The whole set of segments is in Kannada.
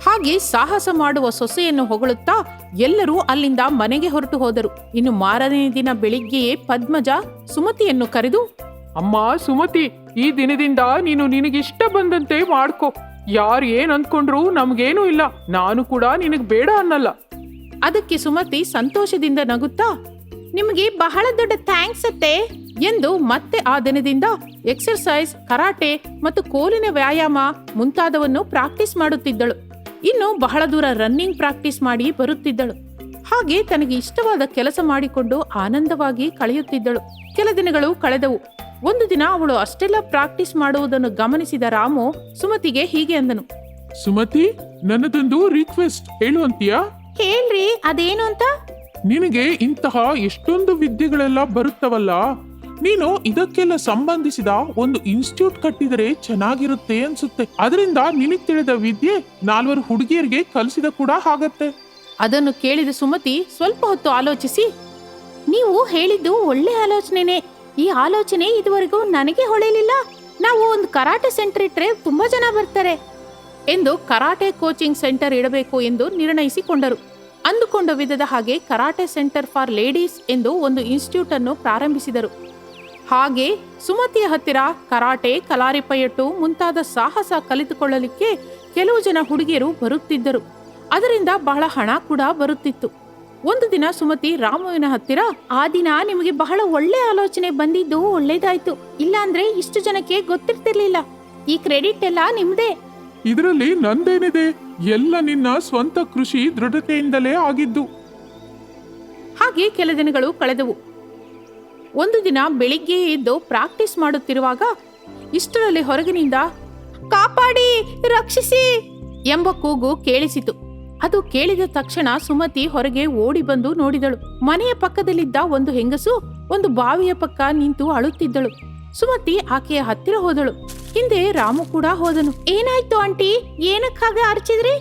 ಹಾಗೆ ಸಾಹಸ ಮಾಡುವ ಸೊಸೆಯನ್ನು ಹೊಗಳುತ್ತಾ ಎಲ್ಲರೂ ಅಲ್ಲಿಂದ ಮನೆಗೆ ಹೊರಟು ಹೋದರು. ಇನ್ನು ಮಾರನೇ ದಿನ ಬೆಳಿಗ್ಗೆಯೇ ಪದ್ಮಜ ಸುಮತಿಯನ್ನು ಕರೆದು, ಅಮ್ಮ ಸುಮತಿ, ಈ ದಿನದಿಂದ ನೀನು ನಿನಗಿಷ್ಟ ಬಂದಂತೆ ಮಾಡ್ಕೊ. ಯಾರು ಏನ್ ಅಂದ್ಕೊಂಡ್ರು ನಮ್ಗೇನೂ ಇಲ್ಲ. ನಾನು ಕೂಡ ನಿನಗ್ ಬೇಡ ಅನ್ನಲ್ಲ. ಅದಕ್ಕೆ ಸುಮತಿ ಸಂತೋಷದಿಂದ ನಗುತ್ತಾ, ನಿಮಗೆ ಬಹಳ ದೊಡ್ಡ ಥ್ಯಾಂಕ್ಸ್ ಅತ್ತೆ ಎಂದು ಮತ್ತೆ ಆ ದಿನದಿಂದ ಎಕ್ಸರ್ಸೈಸ್, ಕರಾಟೆ ಮತ್ತು ಕೋಲಿನ ವ್ಯಾಯಾಮ ಮುಂತಾದವನ್ನು ಪ್ರಾಕ್ಟೀಸ್ ಮಾಡುತ್ತಿದ್ದಳು. ಇನ್ನು ಬಹಳ ದೂರ ರನ್ನಿಂಗ್ ಪ್ರಾಕ್ಟೀಸ್ ಮಾಡಿ ಬರುತ್ತಿದ್ದಳು. ಹಾಗೆ ತನಗೆ ಇಷ್ಟವಾದ ಕೆಲಸ ಮಾಡಿಕೊಂಡು ಆನಂದವಾಗಿ ಕಳೆಯುತ್ತಿದ್ದಳು. ಕೆಲ ದಿನಗಳು ಕಳೆದವು. ಒಂದು ದಿನ ಅವಳು ಅಷ್ಟೆಲ್ಲ ಪ್ರಾಕ್ಟೀಸ್ ಮಾಡುವುದನ್ನು ಗಮನಿಸಿದ ರಾಮು ಸುಮತಿಗೆ ಹೀಗೆ ಅಂದನು, ಸುಮತಿ, ನನ್ನದೊಂದು ರಿಕ್ವೆಸ್ಟ್ ಹೇಳುವಂತೀಯಾ? ಹೇಳ್ರಿ, ಅದೇನು ಅಂತ? ನಿನಗೆ ಇಂತಹ ಎಷ್ಟೊಂದು ವಿದ್ಯೆಗಳೆಲ್ಲ ಬರುತ್ತವಲ್ಲ, ನೀನು ಇದಕ್ಕೆಲ್ಲ ಸಂಬಂಧಿಸಿದ ಒಂದು ಇನ್ಸ್ಟಿಟ್ಯೂಟ್ ಕಟ್ಟಿದರೆ ಚೆನ್ನಾಗಿರುತ್ತೆ ಅನ್ಸುತ್ತೆ. ಅದರಿಂದ ನಿನಗೆ ತಿಳಿದ ವಿದ್ಯೆ 4 ಹುಡುಗಿಯರಿಗೆ ಕಲಿಸಿದ ಕೂಡ ಆಗತ್ತೆ. ಅದನ್ನು ಕೇಳಿದ ಸುಮತಿ ಸ್ವಲ್ಪ ಹೊತ್ತು ಆಲೋಚಿಸಿ, ನೀವು ಹೇಳಿದ್ದು ಒಳ್ಳೆ ಆಲೋಚನೆನೇ. ಈ ಆಲೋಚನೆ ಇದುವರೆಗೂ ನನಗೆ ಹೊಳೆಯಲಿಲ್ಲ. ನಾವು ಒಂದು ಕರಾಟೆ ಸೆಂಟರ್ ಇಟ್ಟರೆ ತುಂಬಾ ಜನ ಬರ್ತಾರೆ ಎಂದು ಕರಾಟೆ ಕೋಚಿಂಗ್ ಸೆಂಟರ್ ಇಡಬೇಕು ಎಂದು ನಿರ್ಣಯಿಸಿಕೊಂಡರು. ಅಂದುಕೊಂಡ ವಿಧದ ಹಾಗೆ ಕರಾಟೆ ಸೆಂಟರ್ ಫಾರ್ ಲೇಡೀಸ್ ಎಂದು ಒಂದು ಇನ್ಸ್ಟಿಟ್ಯೂಟ್ ಅನ್ನು ಪ್ರಾರಂಭಿಸಿದರು. ಹಾಗೆ ಸುಮತಿಯ ಹತ್ತಿರ ಕರಾಟೆ, ಕಲಾರಿಪಯಟ್ಟು ಮುಂತಾದ ಸಾಹಸ ಕಲಿತುಕೊಳ್ಳಲಿಕ್ಕೆ ಕೆಲವು ಜನ ಹುಡುಗಿಯರು ಬರುತ್ತಿದ್ದರು. ಅದರಿಂದ ಬಹಳ ಹಣ ಕೂಡ ಬರುತ್ತಿತ್ತು. ಒಂದು ದಿನ ಸುಮತಿ ರಾಮುವಿನ ಹತ್ತಿರ, ಆ ದಿನ ನಿಮಗೆ ಬಹಳ ಒಳ್ಳೆ ಆಲೋಚನೆ ಬಂದಿದ್ದು ಒಳ್ಳೇದಾಯ್ತು. ಇಲ್ಲಾಂದ್ರೆ ಇಷ್ಟು ಜನಕ್ಕೆ ಗೊತ್ತಿರ್ತಿರ್ಲಿಲ್ಲ. ಈ ಕ್ರೆಡಿಟ್ ಎಲ್ಲ ನಿಮ್ದೇ. ಇದರಲ್ಲಿ ನಂದೇನಿದೆ? ಎಲ್ಲ ನಿನ್ನ ಸ್ವಂತ ಕೃಷಿ ದೃಢತೆಯಿಂದಲೇ ಆಗಿದ್ದು. ಹಾಗೆ ಕೆಲ ದಿನಗಳು ಕಳೆದವು. ಒಂದು ದಿನ ಬೆಳಿಗ್ಗೆ ಎದ್ದು ಪ್ರಾಕ್ಟೀಸ್ ಮಾಡುತ್ತಿರುವಾಗ ಇಷ್ಟರಲ್ಲಿ ಹೊರಗಿನಿಂದ ಕಾಪಾಡಿ, ರಕ್ಷಿಸಿ ಎಂಬ ಕೂಗು ಕೇಳಿಸಿತು. ಅದು ಕೇಳಿದ ತಕ್ಷಣ ಸುಮತಿ ಹೊರಗೆ ಓಡಿ ಬಂದು ನೋಡಿದಳು. ಮನೆಯ ಪಕ್ಕದಲ್ಲಿದ್ದ ಒಂದು ಹೆಂಗಸು ಒಂದು ಬಾವಿಯ ಪಕ್ಕ ನಿಂತು ಅಳುತ್ತಿದ್ದಳು. ಸುಮತಿ ಆಕೆಯ ಹತ್ತಿರ ಹೋದಳು. ಹಿಂದೆ ರಾಮು ಕೂಡ ಹೋದನು. ಏನಾಯ್ತು ಆಂಟಿ, ಏನಕ್ಕಾಗ ಅರ್ಚಿದ್ರಿ?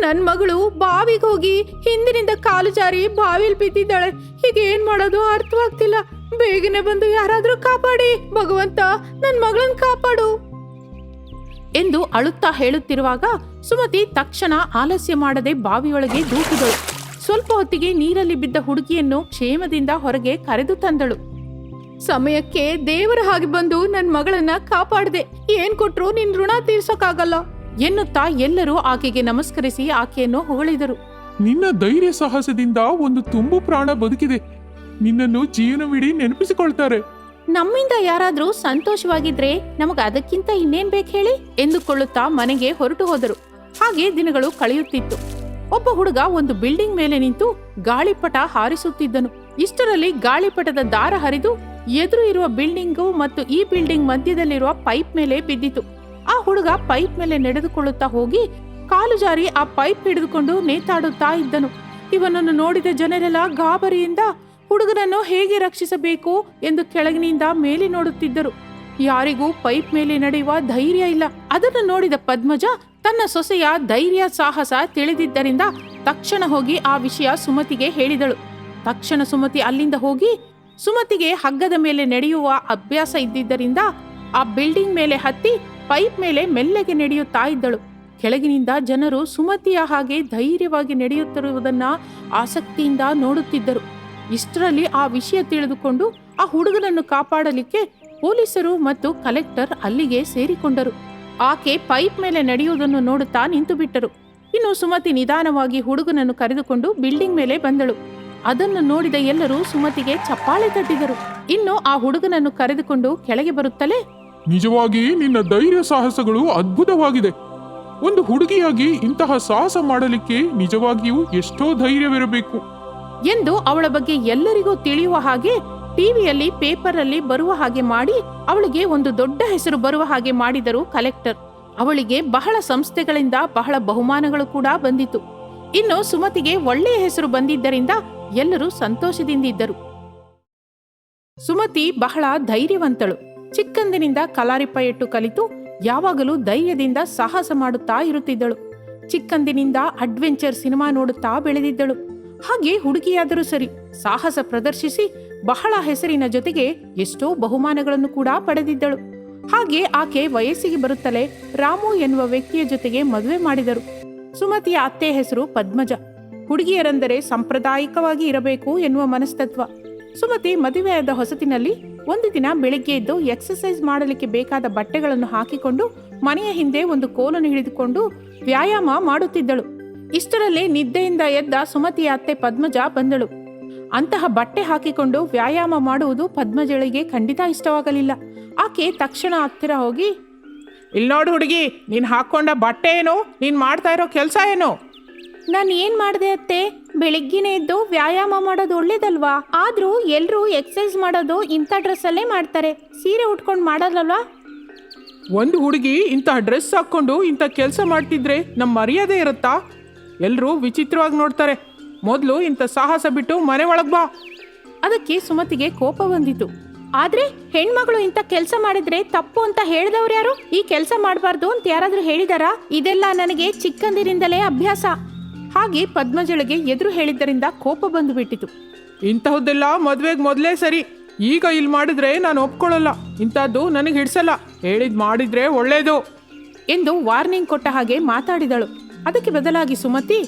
ನನ್ ಮಗಳು ಬಾವಿಗೆ ಹೋಗಿ ಹಿಂದಿನಿಂದ ಕಾಲು ಜಾರಿ ಬಾವಿಲ್ ಬಿದ್ದಿದ್ದಾಳೆ. ಈಗ ಏನ್ ಮಾಡೋದು ಅರ್ಥವಾಗ್ತಿಲ್ಲ. ಬೇಗನೆ ಬಂದು ಯಾರಾದ್ರೂ ಕಾಪಾಡಿ, ಭಗವಂತ ನನ್ ಮಗಳನ್ನ ಕಾಪಾಡು ಎಂದು ಅಳುತ್ತಾ ಹೇಳುತ್ತಿರುವಾಗ ಸುಮತಿ ತಕ್ಷಣ ಆಲಸ್ಯ ಮಾಡದೆ ಬಾವಿಯೊಳಗೆ ದೂಕಿದಳು. ಸ್ವಲ್ಪ ಹೊತ್ತಿಗೆ ನೀರಲ್ಲಿ ಬಿದ್ದ ಹುಡುಗಿಯನ್ನು ಕ್ಷೇಮದಿಂದ ಹೊರಗೆ ಕರೆದು ತಂದಳು. ಸಮಯಕ್ಕೆ ದೇವರ ಹಾಗೆ ಬಂದು ನನ್ ಮಗಳನ್ನ ಕಾಪಾಡದೆ, ಏನ್ ಕೊಟ್ರು ನಿನ್ ಋಣ ತೀರ್ಸೋಕಾಗಲ್ಲ ಎನ್ನುತ್ತಾ ಎಲ್ಲರೂ ಆಕೆಗೆ ನಮಸ್ಕರಿಸಿ ಆಕೆಯನ್ನು ಹೊಗಳಿದರು. ನಿನ್ನ ಧೈರ್ಯ ಸಾಹಸದಿಂದ ಒಂದು ತುಂಬು ಪ್ರಾಣ ಬದುಕಿದೆ. ನಿನ್ನನ್ನು ಜೀವನವಿಡೀ ನೆನಪಿಸಿಕೊಳ್ತಾರೆ. ನಮ್ಮಿಂದ ಯಾರಾದ್ರೂ ಸಂತೋಷವಾಗಿದ್ರೆ ನಮಗ ಅದಕ್ಕಿಂತ ಇನ್ನೇನ್ ಬೇಕು ಹೇಳಿ ಎಂದುಕೊಳ್ಳುತ್ತಾ ಮನೆಗೆ ಹೊರಟು ಹೋದರು. ಹಾಗೆ ದಿನಗಳು ಕಳೆಯುತ್ತಿತ್ತು. ಒಬ್ಬ ಹುಡುಗ ಒಂದು ಬಿಲ್ಡಿಂಗ್ ಮೇಲೆ ನಿಂತು ಗಾಳಿಪಟ ಹಾರಿಸುತ್ತಿದ್ದನು. ಇಷ್ಟರಲ್ಲಿ ಗಾಳಿಪಟದ ದಾರ ಹರಿದು ಎದುರು ಇರುವ ಬಿಲ್ಡಿಂಗು ಮತ್ತು ಈ ಬಿಲ್ಡಿಂಗ್ ಮಧ್ಯದಲ್ಲಿರುವ ಪೈಪ್ ಮೇಲೆ ಬಿದ್ದಿತು. ಆ ಹುಡುಗ ಪೈಪ್ ಮೇಲೆ ನಡೆದುಕೊಳ್ಳುತ್ತಾ ಹೋಗಿ ಕಾಲು ಜಾರಿ ಆ ಪೈಪ್ ಹಿಡಿದುಕೊಂಡು ನೇತಾಡುತ್ತಾ ಇದ್ದನು. ಇವನನ್ನು ನೋಡಿದ ಜನರೆಲ್ಲ ಗಾಬರಿಯಿಂದ ಹುಡುಗನನ್ನು ಹೇಗೆ ರಕ್ಷಿಸಬೇಕು ಎಂದು ಕೆಳಗಿನಿಂದ ಮೇಲೆ ನೋಡುತ್ತಿದ್ದರು. ಯಾರಿಗೂ ಪೈಪ್ ಮೇಲೆ ನಡೆಯುವ ಧೈರ್ಯ ಇಲ್ಲ. ಅದನ್ನು ನೋಡಿದ ಪದ್ಮಜ ತನ್ನ ಸೊಸೆಯ ಧೈರ್ಯ ಸಾಹಸ ತಿಳಿದಿದ್ದರಿಂದ ತಕ್ಷಣ ಹೋಗಿ ಆ ವಿಷಯ ಸುಮತಿಗೆ ಹೇಳಿದಳು. ತಕ್ಷಣ ಸುಮತಿ ಅಲ್ಲಿಂದ ಹೋಗಿ, ಸುಮತಿಗೆ ಹಗ್ಗದ ಮೇಲೆ ನಡೆಯುವ ಅಭ್ಯಾಸ ಇದ್ದಿದ್ದರಿಂದ ಆ ಬಿಲ್ಡಿಂಗ್ ಮೇಲೆ ಹತ್ತಿ ಪೈಪ್ ಮೇಲೆ ಮೆಲ್ಲಗೆ ನಡೆಯುತ್ತಾ ಇದ್ದಳು. ಕೆಳಗಿನಿಂದ ಜನರು ಸುಮತಿಯ ಹಾಗೆ ಧೈರ್ಯವಾಗಿ ನಡೆಯುತ್ತಿರುವುದನ್ನ ಆಸಕ್ತಿಯಿಂದ ನೋಡುತ್ತಿದ್ದರು. ಇಷ್ಟರಲ್ಲಿ ಆ ವಿಷಯ ತಿಳಿದುಕೊಂಡು ಆ ಹುಡುಗನನ್ನು ಕಾಪಾಡಲಿಕ್ಕೆ ಪೊಲೀಸರು ಮತ್ತು ಕಲೆಕ್ಟರ್ ಅಲ್ಲಿಗೆ ಸೇರಿಕೊಂಡರು. ಆಕೆ ಪೈಪ್ ಮೇಲೆ ನಡೆಯುವುದನ್ನು ನೋಡುತ್ತಾ ನಿಂತು ಬಿಟ್ಟರು. ಇನ್ನು ಸುಮತಿ ನಿಧಾನವಾಗಿ ಹುಡುಗನನ್ನು ಕರೆದುಕೊಂಡು ಬಿಲ್ಡಿಂಗ್ ಮೇಲೆ ಬಂದಳು. ಅದನ್ನು ನೋಡಿದ ಎಲ್ಲರೂ ಸುಮತಿಗೆ ಚಪ್ಪಾಳೆ ತಟ್ಟಿದರು. ಇನ್ನು ಆ ಹುಡುಗನನ್ನು ಕರೆದುಕೊಂಡು ಕೆಳಗೆ ಬರುತ್ತಲೇ, ನಿಜವಾಗಿ ನಿನ್ನ ಧೈರ್ಯ ಸಾಹಸಗಳು ಅದ್ಭುತವಾಗಿದೆ. ಒಂದು ಹುಡುಗಿಯಾಗಿ ಇಂತಹ ಸಾಹಸ ಮಾಡಲಿಕ್ಕೆ ನಿಜವಾಗಿಯೂ ಎಷ್ಟೋ ಧೈರ್ಯವಿರಬೇಕು ಎಂದು ಅವಳ ಬಗ್ಗೆ ಎಲ್ಲರಿಗೂ ತಿಳಿಯುವ ಹಾಗೆ ಟಿವಿಯಲ್ಲಿ, ಪೇಪರ್ ಅಲ್ಲಿ ಬರುವ ಹಾಗೆ ಮಾಡಿ ಅವಳಿಗೆ ಒಂದು ದೊಡ್ಡ ಹೆಸರು ಬರುವ ಹಾಗೆ ಮಾಡಿದರು ಕಲೆಕ್ಟರ್. ಅವಳಿಗೆ ಬಹಳ ಸಂಸ್ಥೆಗಳಿಂದ ಬಹಳ ಬಹುಮಾನಗಳು ಕೂಡ ಬಂದಿತು. ಇನ್ನು ಸುಮತಿಗೆ ಒಳ್ಳೆಯ ಹೆಸರು ಬಂದಿದ್ದರಿಂದ ಎಲ್ಲರೂ ಸಂತೋಷದಿಂದಿದ್ದರು. ಸುಮತಿ ಬಹಳ ಧೈರ್ಯವಂತಳು. ಚಿಕ್ಕಂದಿನಿಂದ ಕಲಾರಿಪಯಟ್ಟು ಕಲಿತು ಯಾವಾಗಲೂ ಧೈರ್ಯದಿಂದ ಸಾಹಸ ಮಾಡುತ್ತಾ ಇರುತ್ತಿದ್ದಳು. ಚಿಕ್ಕಂದಿನಿಂದ ಅಡ್ವೆಂಚರ್ ಸಿನಿಮಾ ನೋಡುತ್ತಾ ಬೆಳೆದಿದ್ದಳು. ಹಾಗೆ ಹುಡುಗಿಯಾದರೂ ಸರಿ, ಸಾಹಸ ಪ್ರದರ್ಶಿಸಿ ಬಹಳ ಹೆಸರಿನ ಜೊತೆಗೆ ಎಷ್ಟೋ ಬಹುಮಾನಗಳನ್ನು ಕೂಡ ಪಡೆದಿದ್ದಳು. ಹಾಗೆ ಆಕೆ ವಯಸ್ಸಿಗೆ ಬರುತ್ತಲೇ ರಾಮು ಎನ್ನುವ ವ್ಯಕ್ತಿಯ ಜೊತೆಗೆ ಮದುವೆ ಮಾಡಿದರು. ಸುಮತಿಯ ಅತ್ತೆ ಹೆಸರು ಪದ್ಮಜ. ಹುಡುಗಿಯರೆಂದರೆ ಸಾಂಪ್ರದಾಯಿಕವಾಗಿ ಇರಬೇಕು ಎನ್ನುವ ಮನಸ್ತತ್ವ. ಸುಮತಿ ಮದುವೆಯಾದ ಹೊಸತಿನಲ್ಲಿ ಒಂದು ದಿನ ಬೆಳಿಗ್ಗೆ ಎದ್ದು ಎಕ್ಸರ್ಸೈಸ್ ಮಾಡಲಿಕ್ಕೆ ಬೇಕಾದ ಬಟ್ಟೆಗಳನ್ನು ಹಾಕಿಕೊಂಡು ಮನೆಯ ಹಿಂದೆ ಒಂದು ಕೋಲನ್ನು ಹಿಡಿದುಕೊಂಡು ವ್ಯಾಯಾಮ ಮಾಡುತ್ತಿದ್ದಳು. ಇಷ್ಟರಲ್ಲಿ ನಿದ್ದೆಯಿಂದ ಎದ್ದ ಸುಮತಿಯ ಅತ್ತೆ ಪದ್ಮಜ ಬಂದಳು. ಅಂತಹ ಬಟ್ಟೆ ಹಾಕಿಕೊಂಡು ವ್ಯಾಯಾಮ ಮಾಡುವುದು ಪದ್ಮಜಳಿಗೆ ಖಂಡಿತ ಇಷ್ಟವಾಗಲಿಲ್ಲ. ಆಕೆ ತಕ್ಷಣ ಹತ್ತಿರ ಹೋಗಿ, ಇಲ್ಲಿ ನೋಡು ಹುಡುಗಿ, ನೀನ್ ಹಾಕೊಂಡ ಬಟ್ಟೆ ಏನು, ನೀನ್ ಮಾಡ್ತಾ ಇರೋ ಕೆಲಸ ಏನು? ನಾನು ಏನ್ ಮಾಡಿದೆ ಅತ್ತೆ? ಬೆಳಿಗ್ಗೆನೆ ಎದ್ದು ವ್ಯಾಯಾಮ ಮಾಡೋದು ಒಳ್ಳೇದಲ್ವಾ? ಆದ್ರೂ ಎಲ್ರೂ ಎಕ್ಸರ್ಸೈಸ್ ಮಾಡೋದು ಇಂಥ ಡ್ರೆಸ್ಸಲ್ಲೇ ಮಾಡ್ತಾರೆ, ಸೀರೆ ಉಟ್ಕೊಂಡು ಮಾಡೋದಲ್ವಾ? ಒಂದು ಹುಡುಗಿ ಇಂಥ ಡ್ರೆಸ್ ಹಾಕೊಂಡು ಇಂಥ ಕೆಲಸ ಮಾಡ್ತಿದ್ರೆ ನಮ್ಮ ಮರ್ಯಾದೆ ಇರುತ್ತಾ? ಎಲ್ರೂ ವಿಚಿತ್ರವಾಗಿ ನೋಡ್ತಾರೆ. ಮೊದಲು ಇಂಥ ಸಾಹಸ ಬಿಟ್ಟು ಮನೆ ಒಳಗ್ ಬಾ. ಅದಕ್ಕೆ ಸುಮತಿಗೆ ಕೋಪ ಬಂದಿತು. ಆದ್ರೆ ಹೆಣ್ಮಗಳು ಇಂಥ ಕೆಲಸ ಮಾಡಿದ್ರೆ ತಪ್ಪು ಅಂತ ಹೇಳಿದವ್ರು ಯಾರು? ಈ ಕೆಲಸ ಮಾಡಬಾರ್ದು ಅಂತ ಯಾರಾದ್ರೂ ಹೇಳಿದಾರಾ? ಇದೆಲ್ಲ ನನಗೆ ಚಿಕ್ಕಂದಿನಿಂದಲೇ ಅಭ್ಯಾಸ. ಹಾಗೆ ಪದ್ಮಜಳಿಗೆ ಎದುರು ಹೇಳಿದ್ದರಿಂದ ಕೋಪ ಬಂದು ಬಿಟ್ಟಿತು. ಇಂತಹದ್ದೆಲ್ಲ ಮದ್ವೆಗೆ ಮೊದಲೇ ಸರಿ, ಈಗ ಇಲ್ಲಿ ಮಾಡಿದ್ರೆ ನಾನು ಒಪ್ಕೊಳ್ಳಲ್ಲ. ಇಂಥದ್ದು ನನಗೆ ಹಿಡ್ಸಲ್ಲ. ಹೇಳಿದ್ ಮಾಡಿದ್ರೆ ಒಳ್ಳೇದು ಎಂದು ವಾರ್ನಿಂಗ್ ಕೊಟ್ಟ ಹಾಗೆ ಮಾತಾಡಿದಳು. ಅದಕ್ಕೆ ಬದಲಾಗಿ ಸುಮತಿ,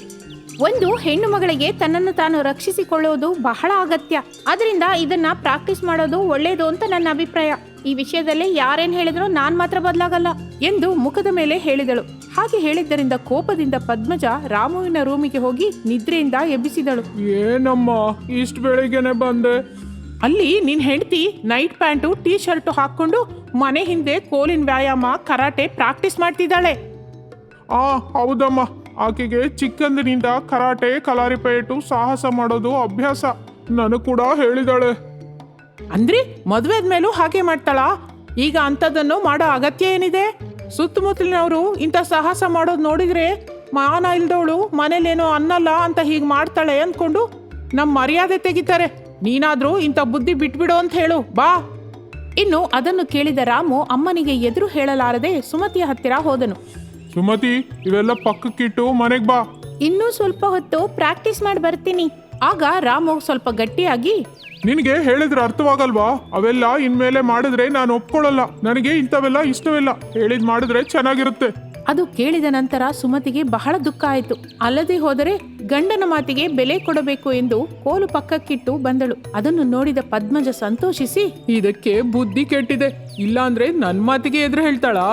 ಒಂದು ಹೆಣ್ಣು ಮಗಳಿಗೆ ತನ್ನನ್ನು ತಾನು ರಕ್ಷಿಸಿಕೊಳ್ಳುವುದು ಬಹಳ ಅಗತ್ಯ. ಅದರಿಂದ ಇದನ್ನ ಪ್ರಾಕ್ಟೀಸ್ ಮಾಡೋದು ಒಳ್ಳೇದು ಅಂತ ನನ್ನ ಅಭಿಪ್ರಾಯ. ಈ ವಿಷಯದಲ್ಲಿ ಯಾರೇನ್ ಹೇಳಿದ್ರು ನಾನ್ ಮಾತ್ರ ಬದಲಾಗಲ್ಲ ಎಂದು ಮುಖದ ಮೇಲೆ ಹೇಳಿದಳು. ಹಾಗೆ ಹೇಳಿದ್ದರಿಂದ ಕೋಪದಿಂದ ಪದ್ಮಜ ರಾಮುವಿನ ರೂಮಿಗೆ ಹೋಗಿ ನಿದ್ರೆಯಿಂದ ಎಬ್ಬಿಸಿದಳು. ಏನಮ್ಮ ಇಷ್ಟು ಬೆಳಿಗ್ಗೆನೆ ಬಂದೆ? ಅಲ್ಲಿ ನಿನ್ ಹೆಂಡತಿ ನೈಟ್ ಪ್ಯಾಂಟು ಟೀ ಶರ್ಟ್ ಹಾಕೊಂಡು ಮನೆ ಹಿಂದೆ ಕೋಲಿನ ವ್ಯಾಯಾಮ ಕರಾಟೆ ಪ್ರಾಕ್ಟೀಸ್ ಮಾಡ್ತಿದ್ದಾಳೆ. ಹೌದಮ್ಮ, ಆಕೆಗೆ ಚಿಕ್ಕಂದಿನಿಂದ ಕರಾಟೆ ಕಲಾರಿಪಯಟು ಸಾಹಸ ಮಾಡೋದು ಅಭ್ಯಾಸ. ನನಗೆ ಕೂಡ ಹೇಳಿದಾಳೆ. ಅಂದ್ರೆ ಮದುವೆ ಆದ್ಮೇಲೂ ಹಾಗೆ ಮಾಡ್ತಾಳಾ? ಈಗ ಅಂಥದ್ದನ್ನು ಮಾಡೋ ಅಗತ್ಯ ಏನಿದೆ? ಸುತ್ತಮುತ್ತಲಿನವರು ಇಂಥ ಸಾಹಸ ಮಾಡೋದು ನೋಡಿದ್ರೆ ಮಾನ ಇಲ್ದವಳು ಮನೇಲೇನೋ ಅನ್ನಲ್ಲ ಅಂತ ಹೀಗೆ ಮಾಡ್ತಾಳೆ ಅಂದ್ಕೊಂಡು ನಮ್ಮ ಮರ್ಯಾದೆ ತೆಗಿತಾರೆ. ನೀನಾದ್ರೂ ಇಂಥ ಬುದ್ಧಿ ಬಿಟ್ಬಿಡು ಅಂತ ಹೇಳು ಬಾ. ಇನ್ನು ಅದನ್ನು ಕೇಳಿದ ರಾಮು ಅಮ್ಮನಿಗೆ ಎದುರು ಹೇಳಲಾರದೆ ಸುಮತಿಯ ಹತ್ತಿರ ಹೋದನು. ಸುಮತಿ, ಇವೆಲ್ಲ ಪಕ್ಕಕ್ಕಿಟ್ಟು ಮನೆಗೆ ಬಾ. ಇನ್ನೂ ಸ್ವಲ್ಪ ಹೊತ್ತು ಪ್ರಾಕ್ಟೀಸ್ ಮಾಡಿ ಬರ್ತೀನಿ. ಆಗ ರಾಮು ಸ್ವಲ್ಪ ಗಟ್ಟಿಯಾಗಿ, ನಿನಗೆ ಹೇಳಿದ್ರೆ ಅರ್ಥವಾಗಲ್ವಾ? ಅವೆಲ್ಲ ಇನ್ಮೇಲೆ ಮಾಡಿದ್ರೆ ನಾನು ಒಪ್ಕೊಳ್ಳಲ್ಲ. ನನಗೆ ಇಂಥವೆಲ್ಲ ಇಷ್ಟವಿಲ್ಲ. ಹೇಳಿದ್ ಮಾಡಿದ್ರೆ ಚೆನ್ನಾಗಿರುತ್ತೆ. ಅದು ಕೇಳಿದ ನಂತರ ಸುಮತಿಗೆ ಬಹಳ ದುಃಖ ಆಯಿತು. ಅಲ್ಲದೆ ಹೋದರೆ ಗಂಡನ ಮಾತಿಗೆ ಬೆಲೆ ಕೊಡಬೇಕು ಎಂದು ಕೋಲು ಪಕ್ಕಕ್ಕಿಟ್ಟು ಬಂದಳು. ಅದನ್ನು ನೋಡಿದ ಪದ್ಮಜ ಸಂತೋಷಿಸಿ, ಇದಕ್ಕೆ ಬುದ್ಧಿ ಕೆಟ್ಟಿದೆ, ಇಲ್ಲ ಅಂದ್ರೆ ನನ್ ಮಾತಿಗೆ ಎದುರು ಹೇಳ್ತಾಳಾ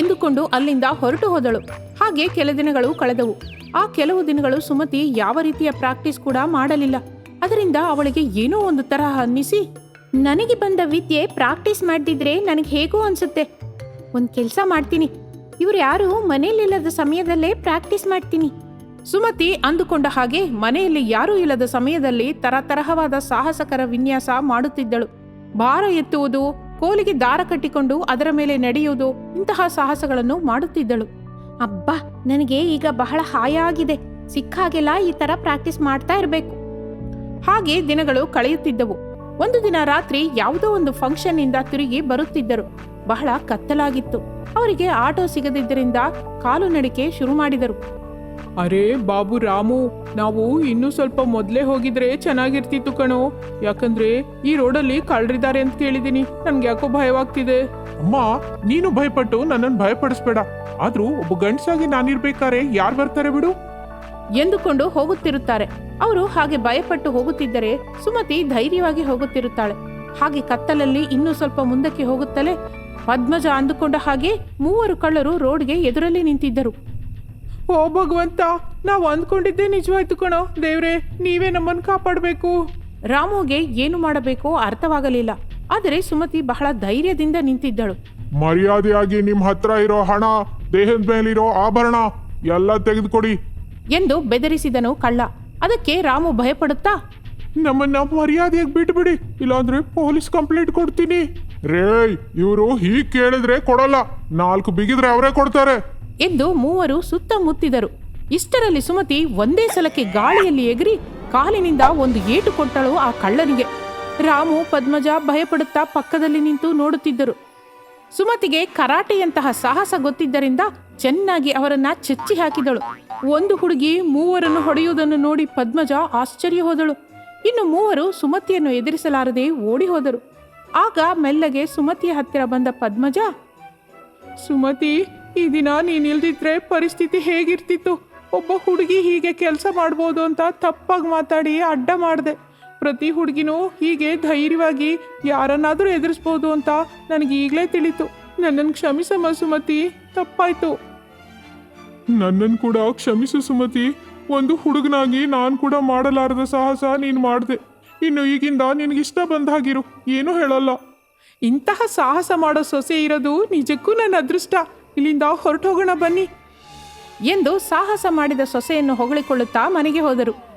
ಎಂದುಕೊಂಡು ಅಲ್ಲಿಂದ ಹೊರಟು ಹೋದಳು. ಹಾಗೆ ಕೆಲ ದಿನಗಳು ಕಳೆದವು. ಆ ಕೆಲವು ದಿನಗಳು ಸುಮತಿ ಯಾವ ರೀತಿಯ ಪ್ರಾಕ್ಟೀಸ್ ಕೂಡ ಮಾಡಲಿಲ್ಲ. ಅದರಿಂದ ಅವಳಿಗೆ ಏನೋ ಒಂದು ತರಹ ಅನ್ನಿಸಿ, ನನಗೆ ಬಂದ ವಿದ್ಯೆ ಪ್ರಾಕ್ಟೀಸ್ ಮಾಡ್ತಿದ್ರೆ ನನಗೆ ಹೇಗೋ ಅನ್ಸುತ್ತೆ. ಒಂದ್ ಕೆಲ್ಸ ಮಾಡ್ತೀನಿ, ಇವ್ರು ಯಾರು ಮನೆಯಲ್ಲಿಲ್ಲದ ಸಮಯದಲ್ಲೇ ಪ್ರಾಕ್ಟೀಸ್ ಮಾಡ್ತೀನಿ. ಸುಮತಿ ಅಂದುಕೊಂಡ ಹಾಗೆ ಮನೆಯಲ್ಲಿ ಯಾರೂ ಇಲ್ಲದ ಸಮಯದಲ್ಲಿ ತರತರಹವಾದ ಸಾಹಸಕರ ವಿನ್ಯಾಸ ಮಾಡುತ್ತಿದ್ದಳು. ಭಾರ ಎತ್ತುವುದು, ಕೋಲಿಗೆ ದಾರ ಕಟ್ಟಿಕೊಂಡು ಅದರ ಮೇಲೆ ನಡೆಯುವುದು, ಇಂತಹ ಸಾಹಸಗಳನ್ನು ಮಾಡುತ್ತಿದ್ದಳು. ಅಬ್ಬಾ, ನನಗೆ ಈಗ ಬಹಳ ಹಾಯಾಗಿದೆ. ಸಿಕ್ಕ ಹಾಗೆಲ್ಲ ಈ ತರ ಪ್ರಾಕ್ಟೀಸ್ ಮಾಡ್ತಾ ಇರಬೇಕು. ಹಾಗೆ ದಿನಗಳು ಕಳೆಯುತ್ತಿದ್ದವು. ಒಂದು ದಿನ ರಾತ್ರಿ ಯಾವುದೋ ಒಂದು ಫಂಕ್ಷನ್ ಇಂದ ತಿರುಗಿ ಬರುತ್ತಿದ್ದರು. ಬಹಳ ಕತ್ತಲಾಗಿತ್ತು. ಅವರಿಗೆ ಆಟೋ ಸಿಗದಿದ್ದರಿಂದ ಕಾಲು ನಡಿಕೆ ಶುರು ಮಾಡಿದರು. ಅರೇ ಬಾಬು ರಾಮು, ನಾವು ಇನ್ನೂ ಸ್ವಲ್ಪ ಮೊದಲೇ ಹೋಗಿದ್ರೆ ಚೆನ್ನಾಗಿರ್ತಿತ್ತು ಕಣೋ. ಯಾಕಂದ್ರೆ ಈ ರೋಡಲ್ಲಿ ಕಳ್ಳರಿದ್ದಾರೆ ಅಂತ ಕೇಳಿದೀನಿ. ನನ್ಗೆ ಯಾಕೋ ಭಯವಾಗ್ತಿದೆ. ಅಮ್ಮ, ನೀನು ಭಯಪಟ್ಟು ನನ್ನನ್ನು ಭಯಪಡಿಸ್ಬೇಡ. ಆದ್ರೂ ಒಬ್ಬ ಗಂಡಸಾಗಿ ನಾನಿರ್ಬೇಕಾರೆ ಯಾರು ಬರ್ತಾರೆ ಬಿಡು ಎಂದುಕೊಂಡು ಹೋಗುತ್ತಿರುತ್ತಾರೆ. ಅವರು ಹಾಗೆ ಭಯಪಟ್ಟು ಹೋಗುತ್ತಿದ್ದರೆ ಸುಮತಿ ಧೈರ್ಯವಾಗಿ ಹೋಗುತ್ತಿರುತ್ತಾಳೆ. ಹಾಗೆ ಕತ್ತಲಲ್ಲಿ ಇನ್ನೂ ಸ್ವಲ್ಪ ಮುಂದಕ್ಕೆ ಹೋಗುತ್ತಲೇ ಪದ್ಮಜ ಅಂದುಕೊಂಡ ಹಾಗೆ 3 ಕಳ್ಳರು ರೋಡ್ಗೆ ಎದುರಲ್ಲಿ ನಿಂತಿದ್ದರು. ಓ ಭಗವಂತ, ನಾವು ಅಂದ್ಕೊಂಡಿದ್ದೆ ನಿಜವಾಯ್ತು ಕಣೋ. ದೇವ್ರೆ, ನೀವೇ ನಮ್ಮನ್ನು ಕಾಪಾಡಬೇಕು. ರಾಮುಗೆ ಏನು ಮಾಡಬೇಕೋ ಅರ್ಥವಾಗಲಿಲ್ಲ. ಆದರೆ ಸುಮತಿ ಬಹಳ ಧೈರ್ಯದಿಂದ ನಿಂತಿದ್ದಳು. ಮರ್ಯಾದೆಯಾಗಿ ನಿಮ್ ಹತ್ರ ಇರೋ ಹಣ, ದೇಹದ ಮೇಲಿರೋ ಆಭರಣ ಎಲ್ಲ ತೆಗೆದುಕೊಡಿ ಎಂದು ಬೆದರಿಸಿದನು ಕಳ್ಳ. ಅದಕ್ಕೆ ರಾಮು ಭಯಪಡುತ್ತಾ, ನಮ್ಮನ್ನ ಮರ್ಯಾದೆಯಾಗಿ ಬಿಟ್ಬಿಡಿ, ಇಲ್ಲಾಂದ್ರೆ ಪೊಲೀಸ್ ಕಂಪ್ಲೇಂಟ್ ಕೊಡ್ತೀನಿ. ರೇಯ್, ಇವರು ಹೀಗ್ ಕೇಳಿದ್ರೆ ಕೊಡಲ್ಲ, 4 ಬಿಗಿದ್ರೆ ಅವರೇ ಕೊಡ್ತಾರೆ ಎಂದು 3 ಸುತ್ತಮುತ್ತಿದರು. ಇಷ್ಟರಲ್ಲಿ ಸುಮತಿ ಒಂದೇ ಸಲಕ್ಕೆ ಗಾಳಿಯಲ್ಲಿ ಎಗರಿ ಕಾಲಿನಿಂದ ಒಂದು ಏಟು ಕೊಟ್ಟಳು ಆ ಕಳ್ಳನಿಗೆ. ರಾಮು ಪದ್ಮಜ ಭಯಪಡುತ್ತಾ ಪಕ್ಕದಲ್ಲಿ ನಿಂತು ನೋಡುತ್ತಿದ್ದರು. ಸುಮತಿಗೆ ಕರಾಟೆಯಂತಹ ಸಾಹಸ ಗೊತ್ತಿದ್ದರಿಂದ ಚೆನ್ನಾಗಿ ಅವರನ್ನ ಚೆಚ್ಚಿ ಹಾಕಿದಳು. ಒಂದು ಹುಡುಗಿ 3ರನ್ನು ಹೊಡೆಯುವುದನ್ನು ನೋಡಿ ಪದ್ಮಜ ಆಶ್ಚರ್ಯ ಹೋದಳು. ಇನ್ನು 3 ಸುಮತಿಯನ್ನು ಎದುರಿಸಲಾರದೆ ಓಡಿ ಹೋದರು. ಆಗ ಮೆಲ್ಲಗೆ ಸುಮತಿಯ ಹತ್ತಿರ ಬಂದ ಪದ್ಮಜ, ಸುಮತಿ, ಈ ದಿನ ನೀನಿಲ್ದಿದ್ರೆ ಪರಿಸ್ಥಿತಿ ಹೇಗಿರ್ತಿತ್ತು? ಒಬ್ಬ ಹುಡುಗಿ ಹೀಗೆ ಕೆಲಸ ಮಾಡ್ಬೋದು ಅಂತ ತಪ್ಪಾಗಿ ಮಾತಾಡಿ ಅಡ್ಡ ಮಾಡಿದೆ. ಪ್ರತಿ ಹುಡುಗಿನೂ ಹೀಗೆ ಧೈರ್ಯವಾಗಿ ಯಾರನ್ನಾದರೂ ಎದುರಿಸ್ಬೋದು ಅಂತ ನನಗೆ ಈಗಲೇ ತಿಳಿತು. ನನ್ನನ್ನು ಕ್ಷಮಿಸಮ್ಮ ಸುಮತಿ, ತಪ್ಪಾಯ್ತು. ನನ್ನನ್ನು ಕೂಡ ಕ್ಷಮಿಸು ಸುಮತಿ. ಒಂದು ಹುಡುಗನಾಗಿ ನಾನು ಕೂಡ ಮಾಡಲಾರದ ಸಾಹಸ ನೀನು ಮಾಡಿದೆ. ಇನ್ನು ಈಗಿಂದ ನಿನಗಿಷ್ಟ ಬಂದ ಹಾಗಿರು, ಏನೂ ಹೇಳಲ್ಲ. ಇಂತಹ ಸಾಹಸ ಮಾಡೋ ಸೊಸೆ ಇರೋದು ನಿಜಕ್ಕೂ ನನ್ನ ಅದೃಷ್ಟ. ಇಲ್ಲಿಂದ ಹೊರಟೋಗೋಣ ಬನ್ನಿ ಎಂದು ಸಾಹಸ ಮಾಡಿದ ಸೊಸೆಯನ್ನು ಹೊಗಳಿಕೊಳ್ಳುತ್ತಾ ಮನೆಗೆ ಹೋದರು.